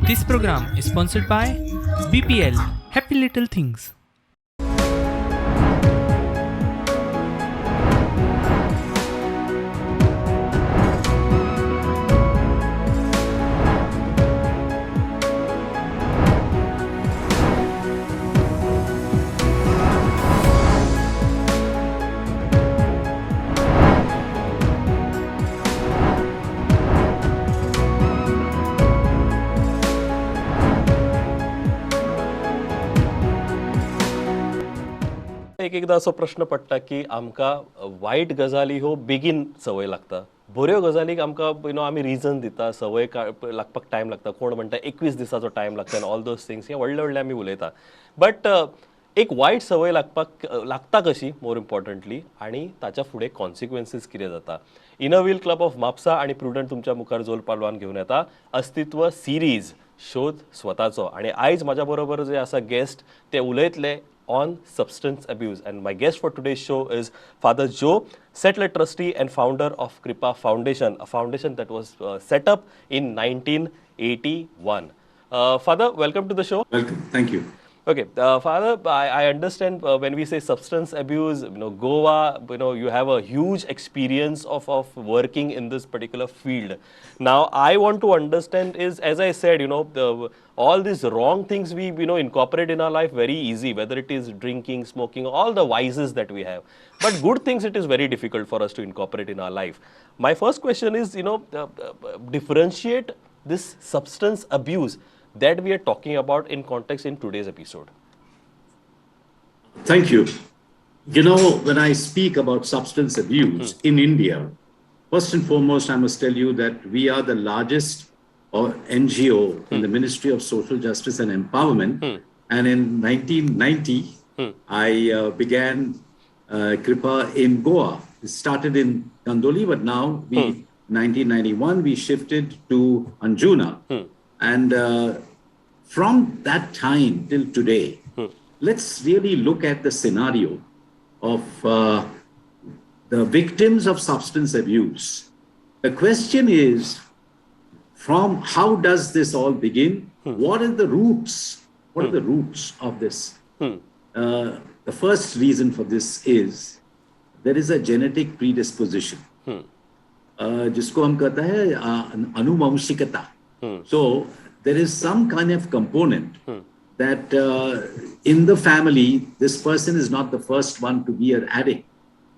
This program is sponsored by BPL Happy Little Things. एकदा असो प्रश्न पडटा की आमकां वायट गजाली हो बेगीन संवय लागता, बऱ्यो गजालीक आमकां आमी रिजन दिता, संवय लागपाक टायम लागता. कोण म्हणटा 21 दिसाचो टायम लागता ऑल दोज थिंग्स हे व्हडले व्हडले आमी उलयता. बट एक वायट संवय लागता कशी मोर इम्पॉर्टंटली आनी ताच्या फुडें कॉन्सिक्वेन्सीस कितें जाता. इनर क्लब ऑफ मापुसा आनी प्रुडंट तुमच्या मुखार जोल पालवान घेवन येता अस्तित्व सिरीज शोध स्वताचो. आनी आयज म्हाज्या बरोबर जे आसा गेस्ट ते उलयतले on substance abuse, and my guest for today's show is Father Joe, settler trustee and founder of Kripa Foundation, a foundation that was set up in 1981. Father, welcome to the show. Welcome. Thank you. Okay, Father, I understand when we say substance abuse, Goa, you have a huge experience of working in this particular field. Now, I want to understand is, as I said, all these wrong things we incorporate in our life very easy, whether it is drinking, smoking, all the vices that we have. But good things, it is very difficult for us to incorporate in our life. My first question is, differentiate this substance abuse that we are talking about in context in today's episode. Thank you. When I speak about substance abuse in India, first and foremost, I must tell you that we are the largest NGO in the Ministry of Social Justice and Empowerment. And in 1990, I began Kripa in Goa. It started in Kandoli, but now 1991, we shifted to Anjuna. And from that time till today, let's really look at the scenario of the victims of substance abuse. The question is, from how does this all begin? What are the roots? What are the roots of this? The first reason for this is there is a genetic predisposition. जिसको हम कहते हैं अनुवंशिकता. So there is some kind of component that in the family, this person is not the first one to be an addict.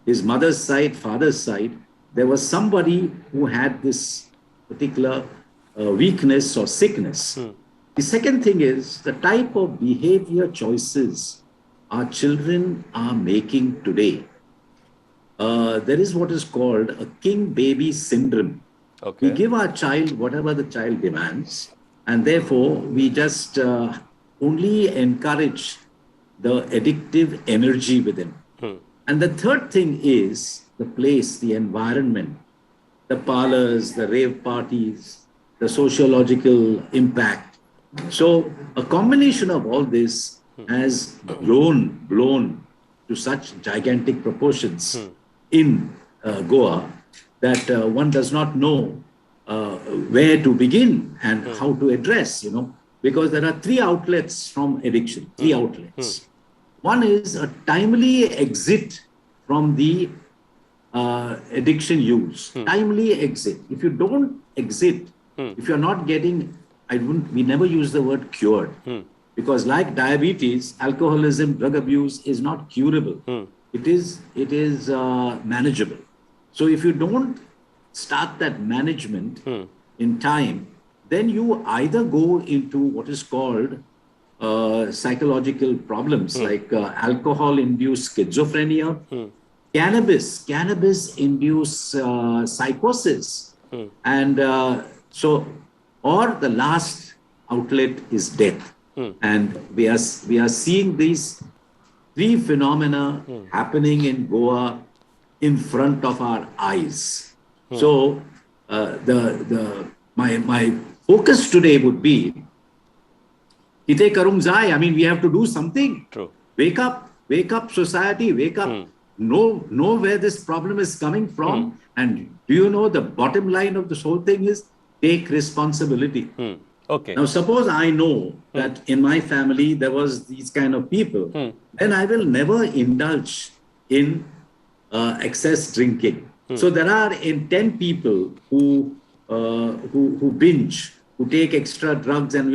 His mother's side, father's side, there was somebody who had this particular weakness or sickness. The second thing is the type of behavior choices our children are making today. There is what is called a king baby syndrome. Okay. We give our child whatever the child demands, and therefore we just only encourage the addictive energy within. And the third thing is the place, the environment, the parlors, the rave parties, the sociological impact. So a combination of all this has blown to such gigantic proportions in Goa that one does not know where to begin and how to address, because there are three outlets from addiction, three outlets. One is a timely exit from the addiction use, timely exit. If you don't exit, if you're not getting, we never use the word cured, because like diabetes, alcoholism, drug abuse is not curable. It is manageable. So if you don't start that management in time, then you either go into what is called psychological problems like alcohol-induced schizophrenia, cannabis-induced psychosis, and or the last outlet is death. And we are seeing these three phenomena happening in Goa in front of our eyes. So my focus today would be, Ite karum jai. I mean, we have to do something. True. Wake up, society, wake up. Know where this problem is coming from. And do you know the bottom line of this whole thing is take responsibility. Okay. Now, suppose I know that in my family there was these kind of people, then I will never indulge in excess drinking. So there are in 10 people who binge, who take extra drugs, and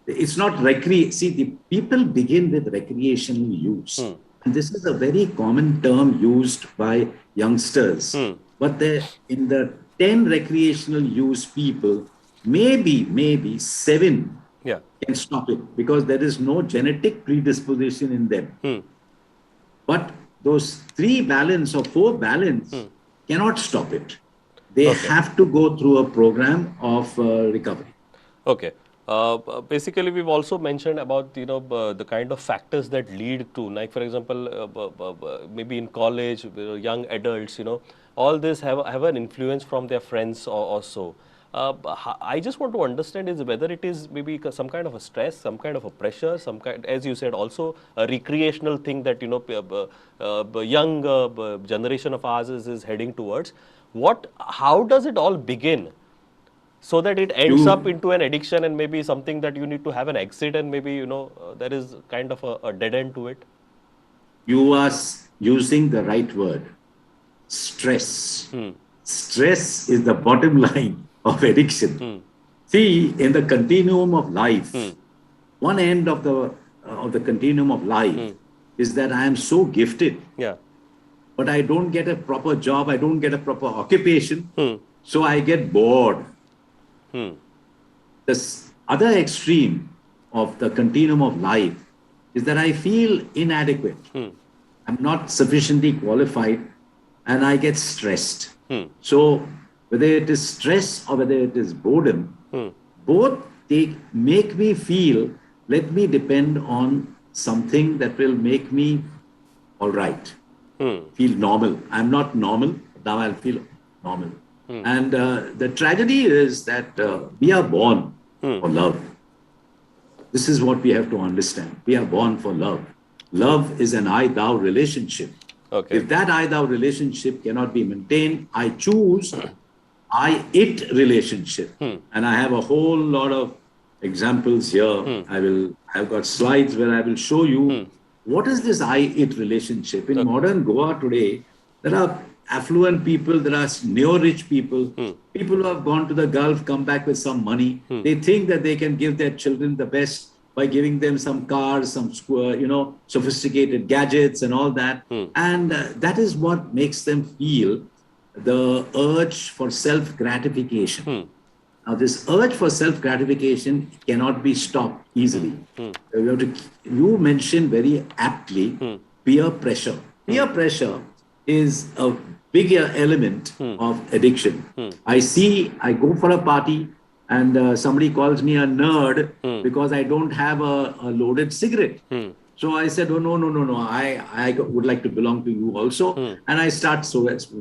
it's not See, the people begin with recreational use, and this is a very common term used by youngsters. But in the 10 recreational use people, maybe 7 Yeah. can stop it because there is no genetic predisposition in them. But those 3 balance or 4 balance cannot stop it. They have to go through a program of recovery. Okay. Basically, we've also mentioned about the kind of factors that lead to, like for example, maybe in college, young adults, all this have an influence from their friends or so. I just want to understand is whether it is maybe some kind of a stress, some kind of a pressure, some kind, as you said, also a recreational thing that young generation of ours is heading towards. How does it all begin? So that it ends up into an addiction and maybe something that you need to have an exit, and maybe there is kind of a dead end to it. You are using the right word, stress. Stress is the bottom line of addiction. See, in the continuum of life, one end of the continuum of life is that I am so gifted, but I don't get a proper job, I don't get a proper occupation, so I get bored. The other extreme of the continuum of life is that I feel inadequate. I'm not sufficiently qualified and I get stressed. So whether it is stress or whether it is boredom, both they make me feel, let me depend on something that will make me all right, feel normal. I'm not normal, now I'll feel normal. And the tragedy is that we are born for love. This is what we have to understand. We are born for love. Love is an I-thou relationship. Okay. If that I-thou relationship cannot be maintained, I choose I-it relationship. And I have a whole lot of examples here. I've got slides where I will show you what is this I-it relationship. In modern Goa today, there are affluent people, there are neo-rich people, people who have gone to the Gulf, come back with some money. They think that they can give their children the best by giving them some cars, some sophisticated gadgets and all that. And that is what makes them feel the urge for self-gratification. Now, this urge for self-gratification cannot be stopped easily. You mentioned very aptly peer pressure. Peer pressure is a bigger element of addiction. I go for a party and somebody calls me a nerd because I don't have a loaded cigarette. So I said, oh, no, I would like to belong to you also. And I start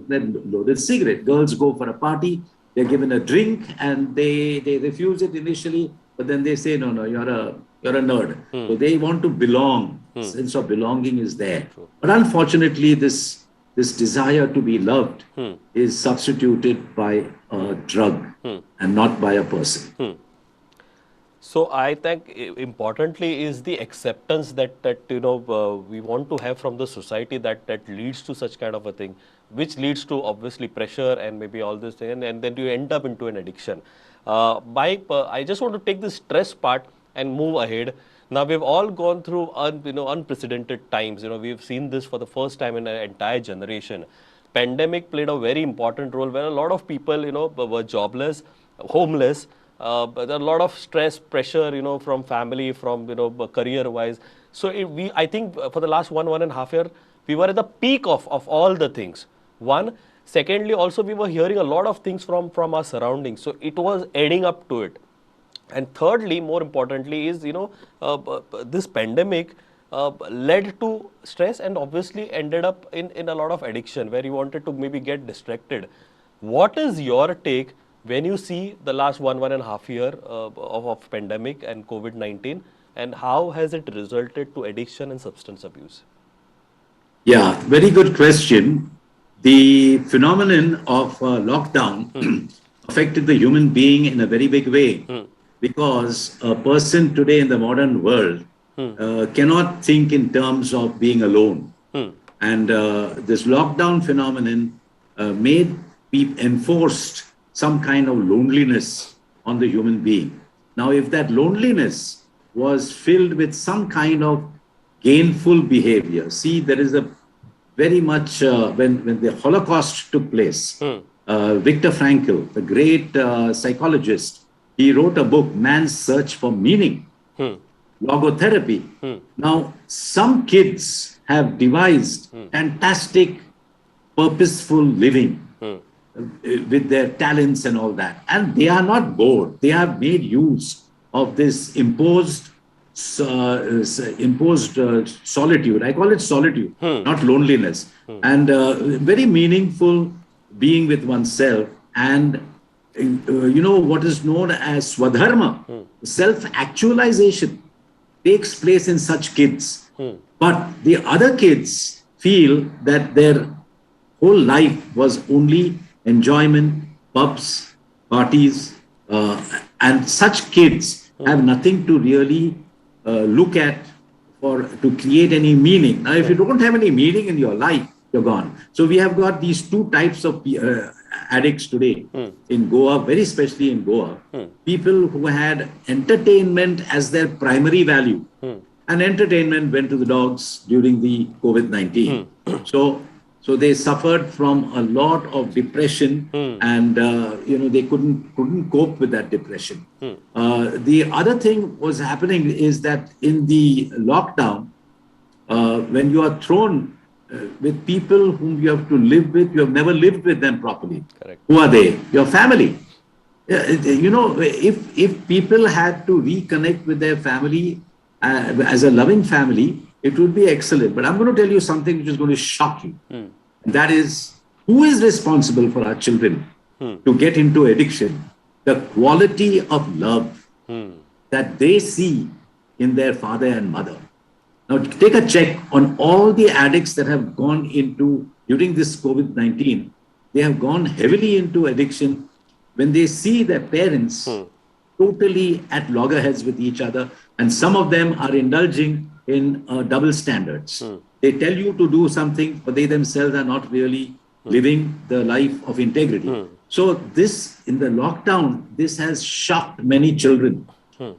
then loaded cigarette. Girls go for a party, they're given a drink and they refuse it initially, but then they say, no, you're a nerd. So they want to belong. Sense of belonging is there. But unfortunately, this desire to be loved is substituted by a drug and not by a person. So I think importantly is the acceptance that we want to have from the society that leads to such kind of a thing, which leads to obviously pressure and maybe all this thing, and then you end up into an addiction. I just want to take the stress part and move ahead. Now we've all gone through unprecedented times. We've seen this for the first time in an entire generation. Pandemic played a very important role where a lot of people were jobless, homeless. But a lot of stress, pressure, from family, from career-wise. So I think for the last 1.5 years, we were at the peak of all the things. Secondly, also we were hearing a lot of things from our surroundings. So it was adding up to it. And thirdly, more importantly, is this pandemic led to stress and obviously ended up in a lot of addiction where you wanted to maybe get distracted. What is your take when you see the last 1.5 year of pandemic and COVID-19, and how has it resulted to addiction and substance abuse? Yeah, very good question. The phenomenon of lockdown affected the human being in a very big way. because a person today in the modern world cannot think in terms of being alone. And this lockdown phenomenon enforced some kind of loneliness on the human being. Now, if that loneliness was filled with some kind of gainful behavior, see, there is a very much when the Holocaust took place, Viktor Frankl, the great psychologist, he wrote a book, Man's Search for Meaning, logotherapy. Now, some kids have devised fantastic, purposeful living with their talents and all that. And they are not bored. They have made use of this imposed solitude. I call it solitude, not loneliness. And very meaningful being with oneself. And what is known as swadharma, self-actualization, takes place in such kids. But the other kids feel that their whole life was only enjoyment, pubs, parties, and such kids have nothing to really look at to create any meaning. Now, if you don't have any meaning in your life, you're gone. So we have got these two types of addicts today in Goa, very especially in Goa. People who had entertainment as their primary value. And entertainment went to the dogs during the COVID-19. So they suffered from a lot of depression, and they couldn't cope with that depression. The other thing was happening is that in the lockdown, when you are thrown with people whom you have to live with, you have never lived with them properly. Correct. Who are they? Your family. If people had to reconnect with their family as a loving family, it would be excellent. But I'm going to tell you something which is going to shock you. That is, who is responsible for our children to get into addiction? The quality of love that they see in their father and mother. Now, take a check on all the addicts that have gone into, during this COVID-19, they have gone heavily into addiction when they see their parents totally at loggerheads with each other. And some of them are indulging in double standards. They tell you to do something, but they themselves are not really living the life of integrity. So this, in the lockdown, this has shocked many children.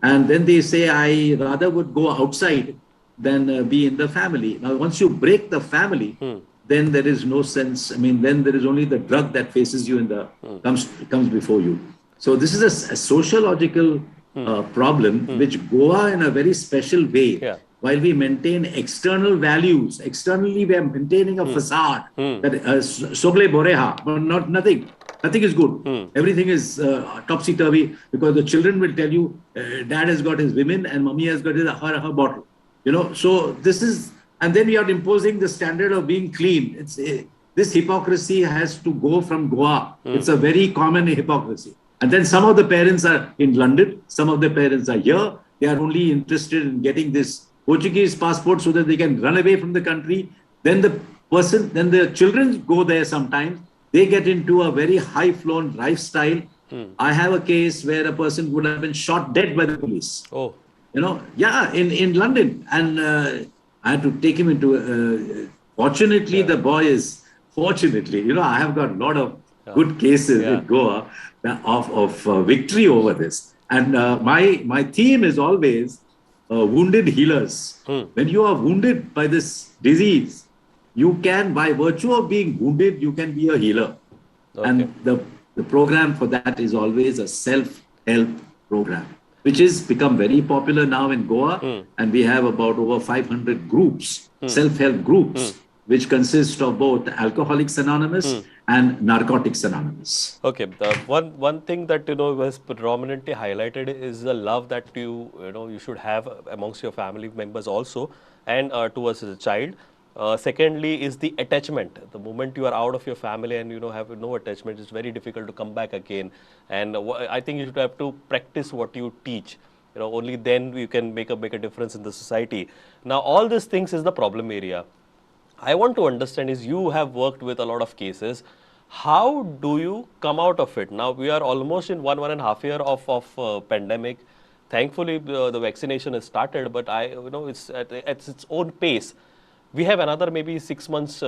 And then they say, I rather would go outside than be in the family. Now, once you break the family, then there is no sense. I mean, then there is only the drug that faces you in the comes before you. So this is a sociological problem, which Goa in a very special way, while we maintain external values, externally we are maintaining a facade that sogle boreha, but nothing is good. Everything is topsy-turvy, because the children will tell you, dad has got his women and mommy has got her bottle. So this is, and then we are imposing the standard of being clean. This hypocrisy has to go from Goa. It's a very common hypocrisy. And then some of the parents are in London, some of the parents are here. They are only interested in getting this Portuguese passport so that they can run away from the country. Then the children go there sometimes. They get into a very high-flown lifestyle. I have a case where a person would have been shot dead by the police. Oh. In London. And I had to take him into, fortunately, the boy is, I have got a lot of good cases in Goa of victory over this. And my theme is always wounded healers. When you are wounded by this disease, you can, by virtue of being wounded, you can be a healer. Okay. And the program for that is always a self-help program, which has become very popular now in Goa. And we have about over 500 groups, self-help groups, which consist of both Alcoholics Anonymous and Narcotics Anonymous. Okay, one thing that was prominently highlighted is the love that you should have amongst your family members also, and towards as a child. Secondly is the attachment. The moment you are out of your family and have no attachment, it's very difficult to come back again. And I think you should have to practice what you teach. Only then you can make a difference in the society. Now, all these things is the problem area. I want to understand is, you have worked with a lot of cases. How do you come out of it? Now we are almost in 1.5 year of pandemic. Thankfully, the vaccination has started, but it's at its own pace. We have another maybe 6 months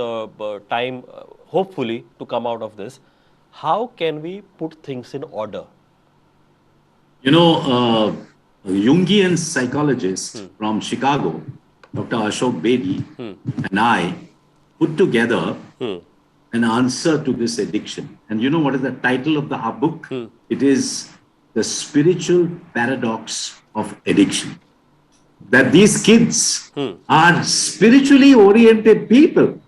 time, hopefully, to come out of this. How can we put things in order? You know, a Jungian psychologist from Chicago, Dr. Ashok Bedi, and I put together an answer to this addiction. And you know what is the title of our book? It is The Spiritual Paradox of Addiction. That these kids are spiritually oriented people.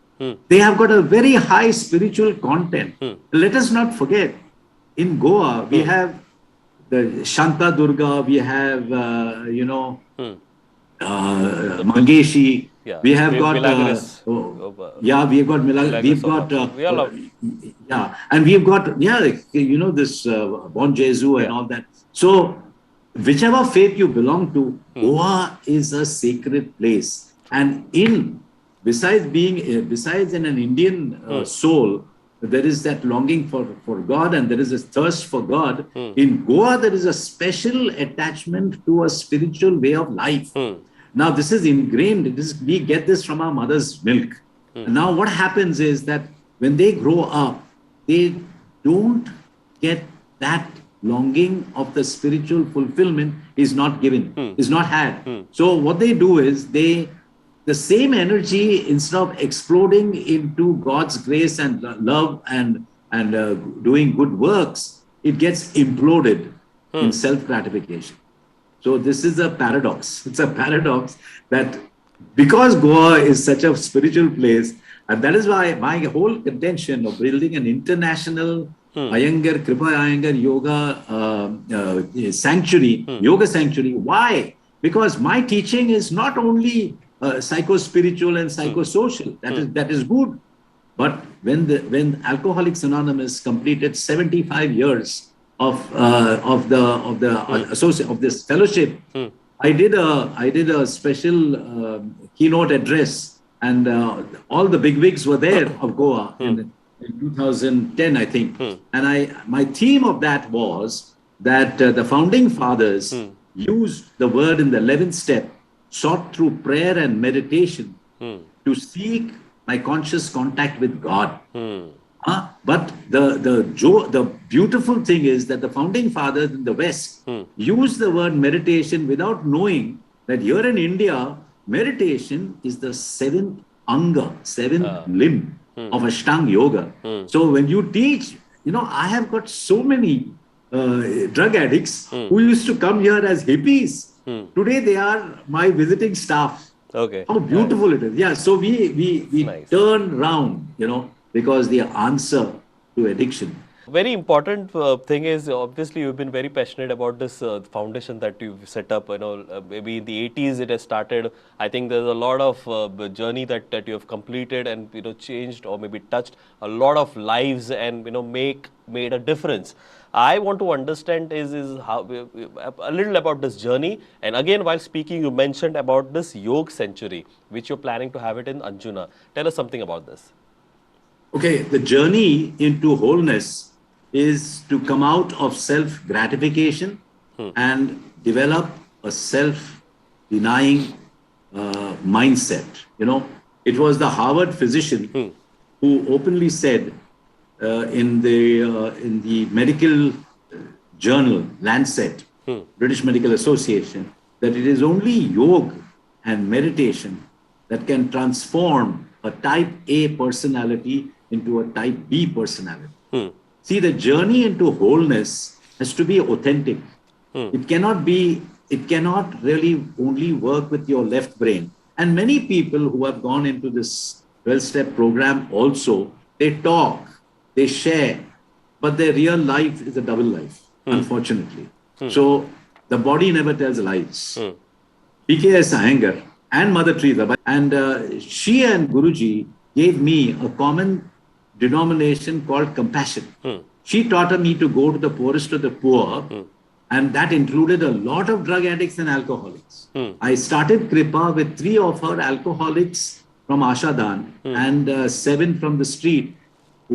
They have got a very high spiritual content. Let us not forget, in Goa, we have the Shanta Durga, we have, Mangeshi, Yeah, we have got, Milagres. we've got Milagres, we've got, We all have. and we've got, this Bon Jesu and all that. So, whichever faith you belong to, Goa is a sacred place. And besides in an Indian soul, there is that longing for God and there is a thirst for God. In Goa, there is a special attachment to a spiritual way of life. Now, this is ingrained. We get this from our mother's milk. Now, what happens is that when they grow up, they don't get that longing of the spiritual fulfillment is not given, is not had. So what they do is the same energy, instead of exploding into God's grace and love and doing good works, it gets imploded in self-gratification. So this is a paradox. It's a paradox that because Goa is such a spiritual place, and that is why my whole contention of building an international Iyengar, Kripa Iyengar yoga sanctuary, yoga sanctuary. Why? Because my teaching is not only psycho-spiritual and psychosocial. That is good. But when Alcoholics Anonymous completed 75 years of this fellowship, I did a special keynote address, and all the bigwigs were there of Goa in 2010, I think. And my theme of that was that the founding fathers used the word in the 11th step, sought through prayer and meditation to seek my conscious contact with God. But the beautiful thing is that the founding fathers in the West used the word meditation without knowing that here in India, meditation is the seventh anga, seventh limb of Ashtanga Yoga. So when you teach, I have got so many drug addicts who used to come here as hippies. Today they are my visiting staff. Okay. How beautiful it is. Yeah, so we nice. Turn round, because the answer to addiction. Very important thing is, obviously you've been very passionate about this foundation that you've set up. Maybe in the 80s it has started. I think there's a lot of journey that you have completed and changed or maybe touched a lot of lives and made a difference. I want to understand is how a little about this journey. And again, while speaking, you mentioned about this Yoga Sanctuary, which you're planning to have it in Anjuna. Tell us something about this. Okay, the journey into wholeness is to come out of self-gratification and develop a self-denying mindset. It was the Harvard physician who openly said in the medical journal Lancet, British Medical Association, that it is only yoga and meditation that can transform a type A personality into a type B personality. See, the journey into wholeness has to be authentic. It cannot really only work with your left brain. And many people who have gone into this 12-step program also, they talk, they share, but their real life is a double life, unfortunately. So the body never tells lies. PKS Iyengar and Mother Teresa, and she and Guruji gave me a common denomination called compassion. She taught me to go to the poorest of the poor, and that included a lot of drug addicts and alcoholics. I started Kripa with 3 of her alcoholics from Ashadan and 7 from the street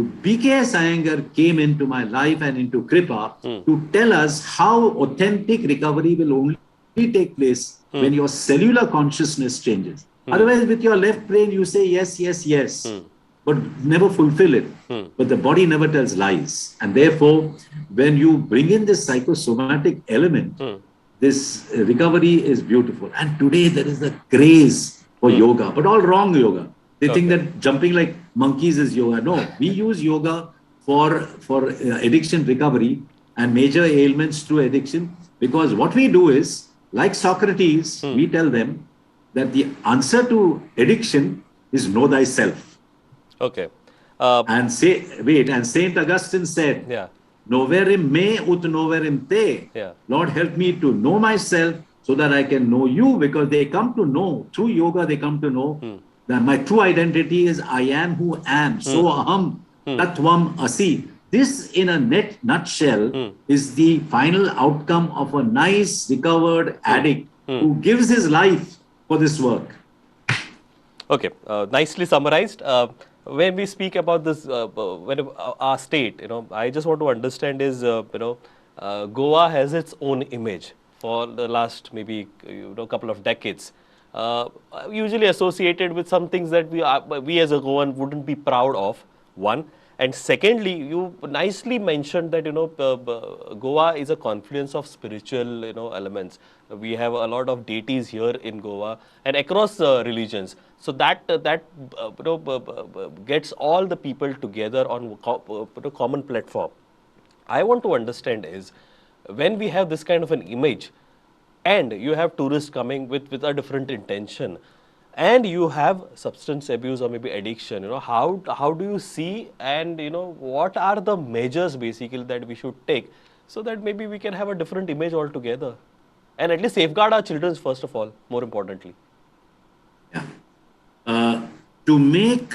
B.K.S. Iyengar came into my life and into Kripa to tell us how authentic recovery will only take place when your cellular consciousness changes. Otherwise, with your left brain, you say yes, yes, yes, but never fulfill it. But the body never tells lies. And therefore, when you bring in this psychosomatic element, this recovery is beautiful. And today there is a craze for yoga, but all wrong yoga. They think that jumping like monkeys is yoga. No, we use yoga for addiction recovery and major ailments through addiction, because what we do is, like Socrates, we tell them that the answer to addiction is know thyself. Okay. And Saint Augustine said, Noverim me ut noverim te. Lord, help me to know myself so that I can know you, because they come to know, through yoga, they come to know that my true identity is I am who am. So aham tatvam asi. This, in a nutshell, is the final outcome of a nice, recovered addict who gives his life for this work. Okay, nicely summarized. When we speak about this, our state, I just want to understand is, Goa has its own image for the last maybe couple of decades. Usually associated with some things that we as a Goan wouldn't be proud of. One. And secondly, you nicely mentioned that Goa is a confluence of spiritual elements. We have a lot of deities here in Goa and across religions. So that gets all the people together on a common platform. I want to understand is, when we have this kind of an image, and you have tourists coming with a different intention, and you have substance abuse or maybe addiction, how do you see, and what are the measures basically that we should take so that maybe we can have a different image altogether, and at least safeguard our children first of all, more importantly. To make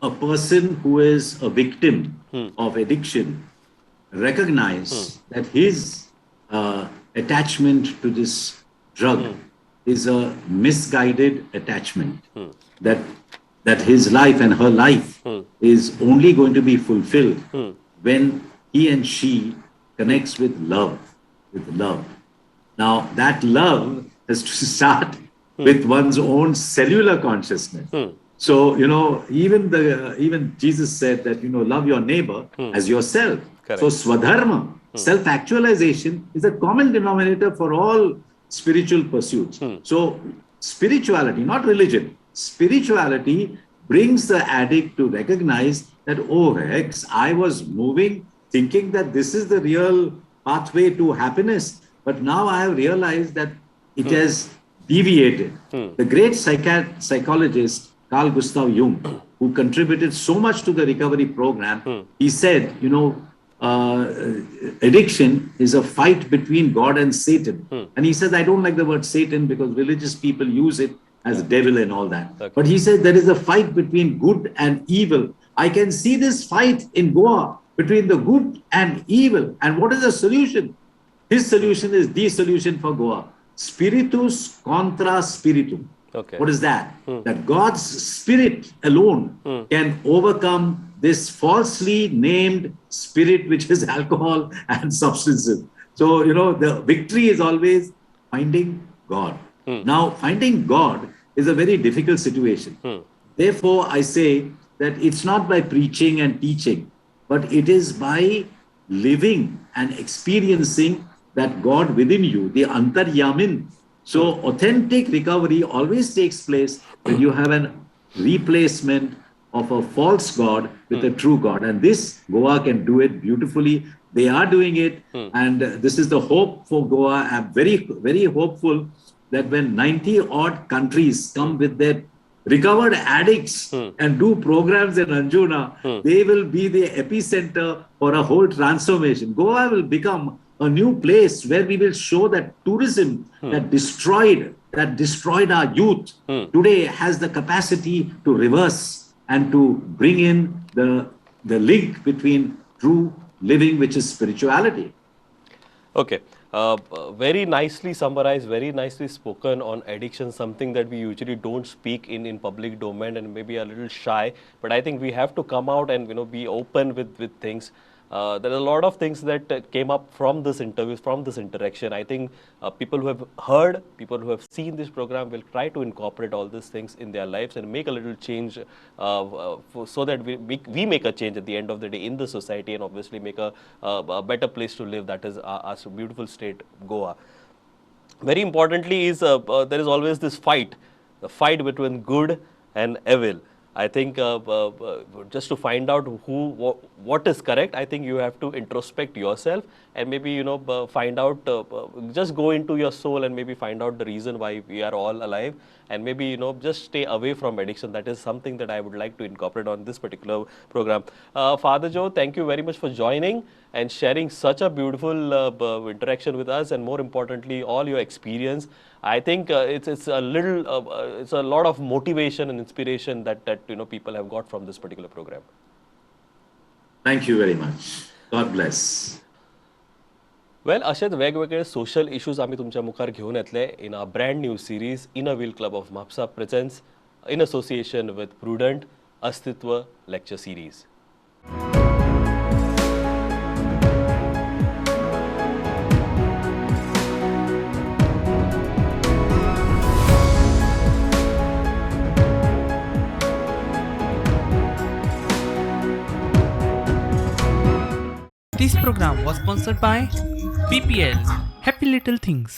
a person who is a victim of addiction recognize that his attachment to this drug is a misguided attachment, that his life and her life is only going to be fulfilled when he and she connects with love. Now, that love has to start with one's own cellular consciousness. So, even Jesus said that, love your neighbor as yourself. Correct. So, swadharma, self-actualization, is a common denominator for all spiritual pursuits. So, spirituality, not religion, spirituality brings the addict to recognize that, oh, heck, I was moving, thinking that this is the real pathway to happiness. But now I have realized that it has deviated. The great psychologist, Carl Gustav Jung, who contributed so much to the recovery program, he said, addiction is a fight between God and Satan. And he says, I don't like the word Satan because religious people use it as devil and all that. Okay. But he said there is a fight between good and evil. I can see this fight in Goa between the good and evil. And what is the solution? His solution is the solution for Goa. Spiritus contra spiritum. Okay. What is that? That God's spirit alone can overcome this falsely named spirit, which is alcohol and substances. So, the victory is always finding God. Now, finding God is a very difficult situation. Therefore, I say that it's not by preaching and teaching, but it is by living and experiencing that God within you, the Antaryamin. So authentic recovery always takes place when you have a replacement of a false God with a true God. And this, Goa can do it beautifully. They are doing it. And this is the hope for Goa. I'm very, very hopeful that when 90 odd countries come with their recovered addicts and do programs in Anjuna, they will be the epicenter for a whole transformation. Goa will become a new place where we will show that tourism that destroyed our youth today has the capacity to reverse and to bring in the link between true living, which is spirituality. Okay. very nicely summarized, very nicely spoken on addiction, something that we usually don't speak in public domain and maybe a little shy. But I think we have to come out and be open with things. There are a lot of things that came up from this interview, from this interaction. I think people who have heard, people who have seen this program will try to incorporate all these things in their lives and make a little change so that we make a change at the end of the day in the society and obviously make a better place to live. That is our beautiful state, Goa. Very importantly is there is always this fight, the fight between good and evil. I think just to find out what is correct, I think you have to introspect yourself and maybe find out, just go into your soul and maybe find out the reason why we are all alive, and maybe just stay away from addiction. That is something that I would like to incorporate on this particular program. Father Joe, thank you very much for joining and sharing such a beautiful interaction with us, and more importantly, all your experience. I think it's a lot of motivation and inspiration that people have got from this particular program. Thank you very much. God bless. Well, असेच वेगवेगळे social issues आम्ही तुमच्या मुखार घेऊन येतले in a brand new series inner wheel club of Mapusa presents in association with prudent Astitva lecture series. This program was sponsored by BPL Happy Little Things.